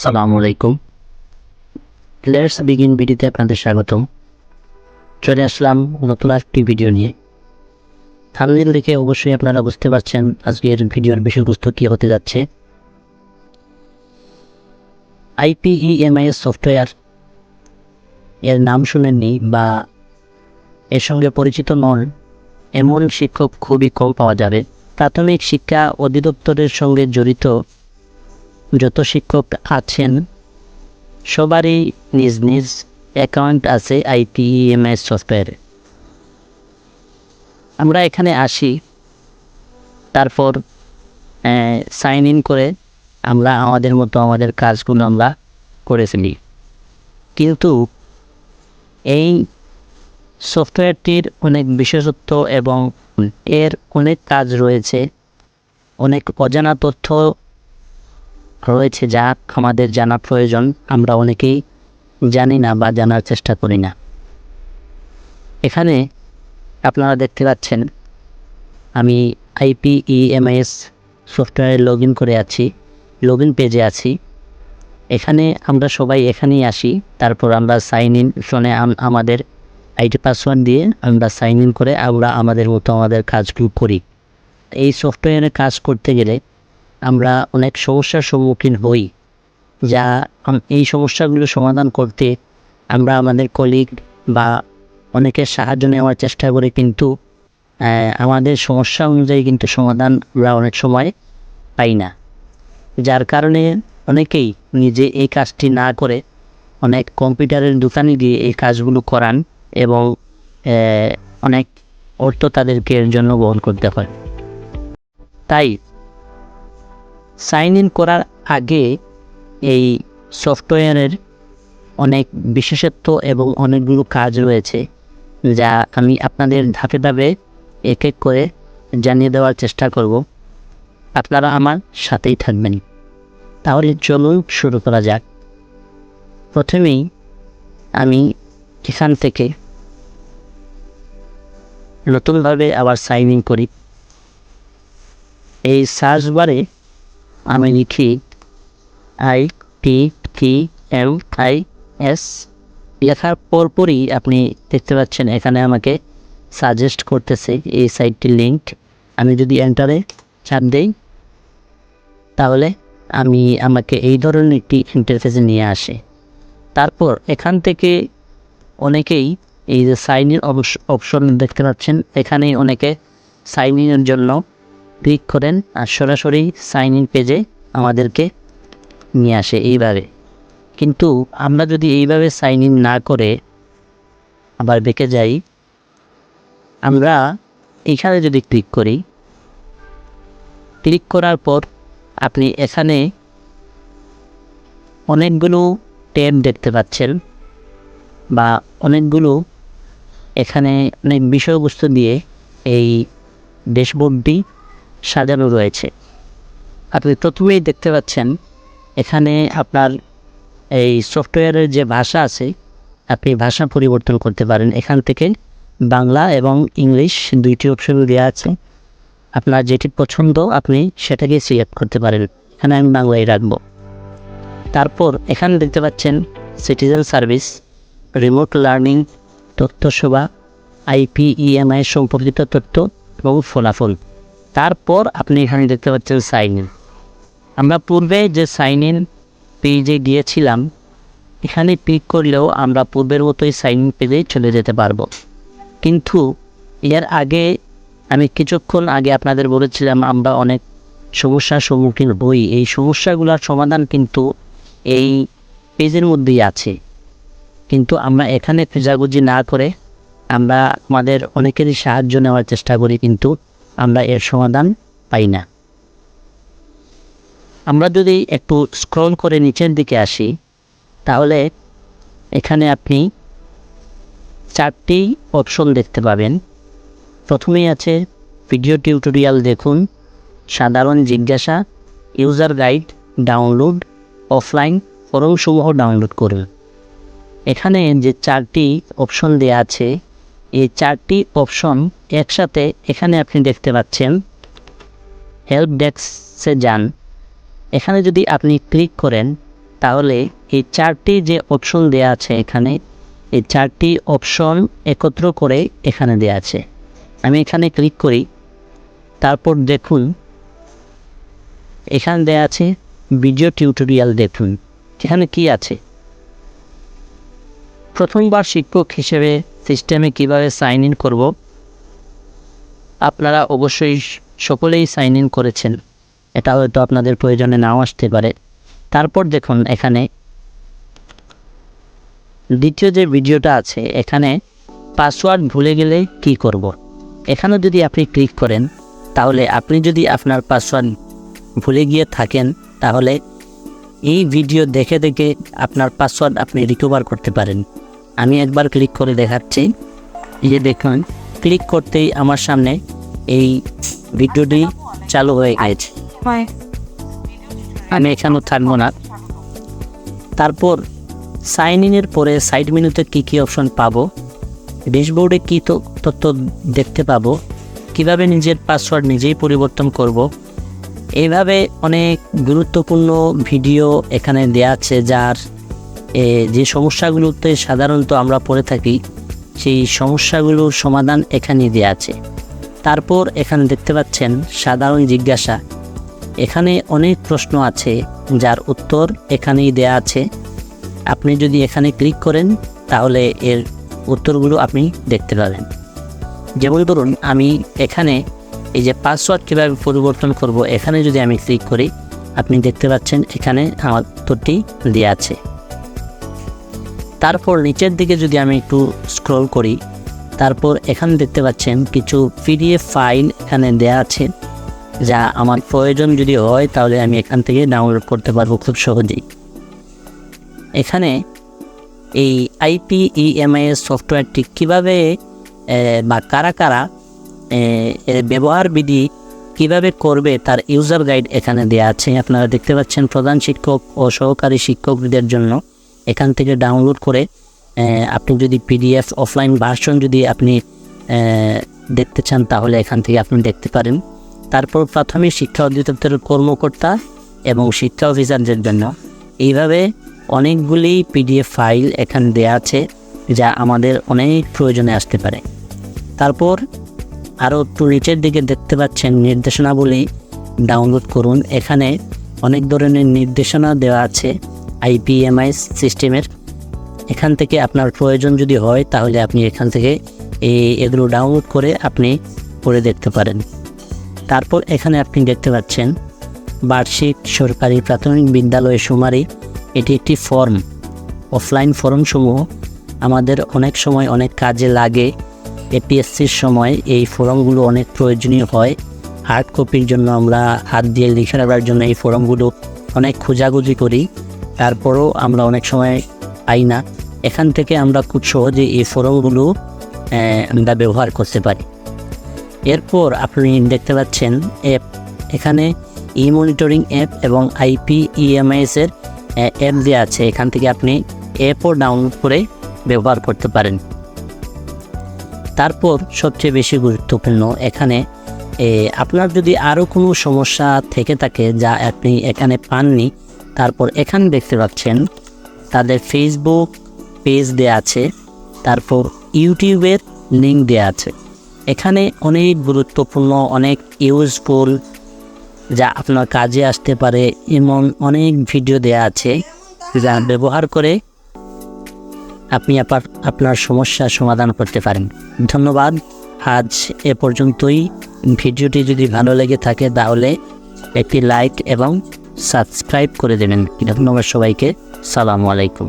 আসসালামু আলাইকুম। Let's begin ভিডিওতে আপনাদের স্বাগতম। চলে আসলাম নতুন একটি ভিডিও নিয়ে। থাম্বনেল দেখে অবশ্যই আপনারা বুঝতে পারছেন আজকের ভিডিওর বিষয়বস্তু কী হতে যাচ্ছে। IPEMIS সফটওয়্যার এর নাম শুনেননি বা এর সঙ্গে পরিচিত নন এমন শিক্ষক খুবই কম পাওয়া যাবে। প্রাথমিক শিক্ষা অধিদপ্তরের সঙ্গে জড়িত যত শিক্ষক আছেন সবারই নিজ নিজ অ্যাকাউন্ট আছে IPEMIS সফটওয়্যারে। আমরা এখানে আসি, তারপর সাইন ইন করে আমরা আমাদের মতো আমাদের কাজগুলো আমরা করে ফেলি। কিন্তু এই সফটওয়্যারটির অনেক বিশেষত্ব এবং এর অনেক কাজ রয়েছে, অনেক অজানা তথ্য রয়েছে যা আমাদের জানা প্রয়োজন। আমরা অনেকেই জানি না বা জানার চেষ্টা করি না। এখানে আপনারা দেখতে পাচ্ছেন আমি IPEMIS সফটওয়্যারে লগ ইন করে আছি, লগ ইন পেজে আছি। এখানে আমরা সবাই এখানেই আসি, তারপর আমরা সাইন ইন ফোনে আমাদের আইডি পাসওয়ার্ড দিয়ে আমরা সাইন ইন করে আমরা আমাদের মতো আমাদের কাজগুলো করি। এই সফটওয়্যারে কাজ করতে গেলে আমরা অনেক সমস্যার সম্মুখীন হই, যা এই সমস্যাগুলো সমাধান করতে আমরা আমাদের কলিগ বা অনেকের সাহায্য নেওয়ার চেষ্টা করি, কিন্তু আমাদের সমস্যা অনুযায়ী কিন্তু সমাধান আমরা অনেক সময় পাই না। যার কারণে অনেকেই নিজে এই কাজটি না করে অনেক কম্পিউটারের দোকানে গিয়ে এই কাজগুলো করান এবং অনেক অর্থ তাদেরকে এর জন্য বহন করতে হয়। তাই সাইন ইন করার আগে এই সফটওয়্যারের অনেক বিশেষত্ব এবং অনেকগুলো কাজ রয়েছে, যা আমি আপনাদের ধাপে ধাপে এক এক করে জানিয়ে দেওয়ার চেষ্টা করব। আপনারা আমার সাথেই থাকবেন। তাহলে চলুন শুরু করা যাক। প্রথমেই আমি এখান থেকে নতুনভাবে আবার সাইন ইন করি। এই সার্চ বারে আমি লিখি IPEMIS। লেখার পরপরই আপনি দেখতে পাচ্ছেন এখানে আমাকে সাজেস্ট করতেছে এই সাইটটির লিঙ্ক। আমি যদি এন্টারে চাপ দেই তাহলে আমাকে এই ধরনের একটি ইন্টারফেসে নিয়ে আসে। তারপর এখান থেকে অনেকেই এই যে সাইন ইন অপশন দেখতে পাচ্ছেন, এখানেই অনেকে সাইন ইনের জন্য ক্লিক করেন আর সরাসরি সাইন ইন পেজে আমাদেরকে নিয়ে আসে এইভাবে। কিন্তু আমরা যদি এইভাবে সাইন ইন না করে আবার বেঁকে যাই, আমরা এখানে যদি ক্লিক করি, ক্লিক করার পর আপনি এখানে অনেকগুলো ট্যাব দেখতে পাচ্ছেন বা অনেকগুলো এখানে অনেক বিষয়বস্তু দিয়ে এই ড্যাশবোর্ডটি সাজানো রয়েছে। আপনি প্রথমেই দেখতে পাচ্ছেন এখানে আপনার এই সফটওয়্যারের যে ভাষা আছে আপনি ভাষা পরিবর্তন করতে পারেন। এখান থেকে বাংলা এবং ইংলিশ দুইটি অপশন দেওয়া আছে। আপনার যেটি পছন্দ আপনি সেটাকে সিলেক্ট করতে পারেন। এখানে আমি বাংলাই রাখব। তারপর এখানে দেখতে পাচ্ছেন সিটিজেন সার্ভিস, রিমোট লার্নিং, তথ্য সেবা, IPEMI সম্পর্কিত তথ্য এবং ফলাফল। তারপর আপনি এখানে দেখতে পাচ্ছেন সাইন ইন। আমরা পূর্বে যে সাইন ইন পেজে গিয়েছিলাম এখানে ক্লিক করলেও আমরা পূর্বের মতোই সাইন ইন পেজেই চলে যেতে পারবো। কিন্তু এর আগে আমি কিছুক্ষণ আগে আপনাদের বলেছিলাম আমরা অনেক সমস্যার সম্মুখীন হই। এই সমস্যাগুলোর সমাধান কিন্তু এই পেজের মধ্যেই আছে, কিন্তু আমরা এখানে খোঁজাখুঁজি না করে আমরা আমাদের অনেকেরই সাহায্য নেওয়ার চেষ্টা করি, কিন্তু আমরা এর সমাধান পাই না। আমরা যদি একটু স্ক্রল করে নিচের দিকে আসি তাহলে এখানে আপনি 4টি অপশন দেখতে পাবেন। প্রথমেই আছে ভিডিও টিউটোরিয়াল দেখুন, সাধারণ জিজ্ঞাসা, ইউজার গাইড, ডাউনলোড, অফলাইন ফরমসমূহ ডাউনলোড করুন। এখানে যে 4টি অপশন দেওয়া আছে এই 4টি অপশন একসাথে এখানে আপনি দেখতে পাচ্ছেন হেল্প ডেস্কে যান। এখানে যদি আপনি ক্লিক করেন তাহলে এই 4টি যে অপশন দেয়া আছে এখানে, এই 4টি অপশন একত্র করে এখানে দেয়া আছে। আমি এখানে ক্লিক করি, তারপর দেখুন এখানে দেয়া আছে ভিডিও টিউটোরিয়াল। দেখুন এখানে কি আছে, প্রথমবার শিক্ষক হিসেবে সিস্টেমে কিভাবে সাইন ইন করব। আপনারা অবশ্যই সকলেই সাইন ইন করেছেন, এটা হয়তো আপনাদের প্রয়োজনে নাও আসতে পারে। তারপর দেখুন এখানে দ্বিতীয় যে ভিডিওটা আছে, এখানে পাসওয়ার্ড ভুলে গেলে কি করব। এখানে যদি আপনি ক্লিক করেন, তাহলে আপনি যদি আপনার পাসওয়ার্ড ভুলে গিয়ে থাকেন, তাহলে এই ভিডিও দেখে দেখে আপনার পাসওয়ার্ড আপনি রিকভার করতে পারেন। আমি একবার ক্লিক করে দেখাচ্ছি। এই যে দেখুন, ক্লিক করতেই আমার সামনে এই ভিডিওটি চালু হয়ে গেছে। আমি এখানেও থাকবো না। তারপর সাইন ইনের পরে সাইড মেনুতে কী অপশন পাবো, ড্যাশবোর্ডে কী তথ্য দেখতে পাবো, কিভাবে নিজের পাসওয়ার্ড নিজেই পরিবর্তন করব, এইভাবে অনেক গুরুত্বপূর্ণ ভিডিও এখানে দেয়া আছে, যার যে সমস্যাগুলোতে সাধারণত আমরা পড়ে থাকি সেই সমস্যাগুলোর সমাধান এখানে দেয়া আছে। তারপর এখানে দেখতে পাচ্ছেন সাধারণ জিজ্ঞাসা। এখানে অনেক প্রশ্ন আছে যার উত্তর এখানেই দেয়া আছে। আপনি যদি এখানে ক্লিক করেন, তাহলে এর উত্তরগুলো আপনি দেখতে পাবেন। যেমন ধরুন আমি এখানে এই যে পাসওয়ার্ড কীভাবে পরিবর্তন করব, এখানে যদি আমি ক্লিক করি, আপনি দেখতে পাচ্ছেন এখানে আমার উত্তরটি দেওয়া আছে। তারপর নিচের দিকে যদি আমি একটু স্ক্রল করি, তারপর এখানে দেখতে পাচ্ছেন কিছু পিডিএফ ফাইল এখানে দেয়া আছে, যা আমার প্রয়োজন যদি হয় তাহলে আমি এখান থেকে ডাউনলোড করতে পারবো খুব সহজেই। এখানে এই IPEMIs সফটওয়্যারটি কীভাবে বা কারা কারা ব্যবহার বিধি কীভাবে করবে তার ইউজার গাইড এখানে দেওয়া আছে। আপনারা দেখতে পাচ্ছেন প্রধান শিক্ষক ও সহকারী শিক্ষকদের জন্য এখান থেকে ডাউনলোড করে আপনি যদি PDF অফলাইন ভার্সন যদি আপনি দেখতে চান, তাহলে এখান থেকে আপনি দেখতে পারেন। তারপর প্রাথমিক শিক্ষা অধিদপ্তরের কর্মকর্তা এবং শিক্ষা অফিসারদের জন্য এইভাবে অনেকগুলি PDF ফাইল এখানে দেওয়া আছে, যা আমাদের অনেক প্রয়োজনে আসতে পারে। তারপর আরও একটু নিচের দিকে দেখতে পাচ্ছেন নির্দেশনাবলী ডাউনলোড করুন। এখানে অনেক ধরনের নির্দেশনা দেওয়া আছে IPEMIs সিস্টেমের। এখান থেকে আপনার প্রয়োজন যদি হয়, তাহলে আপনি এখান থেকে এগুলো ডাউনলোড করে আপনি পড়ে দেখতে পারেন। তারপর এখানে আপনি দেখতে পাচ্ছেন বার্ষিক সরকারি প্রাথমিক বিদ্যালয় সুমারি। এটি একটি ফর্ম, অফলাইন ফর্মসমূহ আমাদের অনেক সময় অনেক কাজে লাগে। APSCর সময় এই ফর্মগুলো অনেক প্রয়োজনীয় হয়। হার্ড কপির জন্য আমরা হাত দিয়ে লিখে নেওয়ার জন্য এই ফর্মগুলো অনেক খোঁজাখুঁজি করি, তারপরও আমরা অনেক সময় পাই না। এখান থেকে আমরা খুব সহজে এই ফর্মগুলো আমরা ব্যবহার করতে পারি। এরপর আপনি দেখতে পাচ্ছেন অ্যাপ, এখানে মনিটরিং অ্যাপ এবং IPEMIs-এর অ্যাপ দেওয়া আছে। এখান থেকে আপনি অ্যাপও ডাউনলোড করে ব্যবহার করতে পারেন। তারপর সবচেয়ে বেশি গুরুত্বপূর্ণ, এখানে আপনার যদি আরও কোনো সমস্যা থেকে থাকে যা আপনি এখানে পাননি, তারপর এখানে দেখতে পাচ্ছেন তাদের ফেসবুক পেজ দেওয়া আছে, তারপর ইউটিউবের লিঙ্ক দেওয়া আছে। এখানে অনেক গুরুত্বপূর্ণ, অনেক ইউজফুল, যা আপনার কাজে আসতে পারে এমন অনেক ভিডিও দেওয়া আছে, যা ব্যবহার করে আপনি আপনার সমস্যার সমাধান করতে পারেন। ধন্যবাদ। আজ এ পর্যন্তই। ভিডিওটি যদি ভালো লেগে থাকে তাহলে একটি লাইক এবং সাবস্ক্রাইব করে দেবেন। ধন্যবাদ সবাইকে। সালামু আলাইকুম।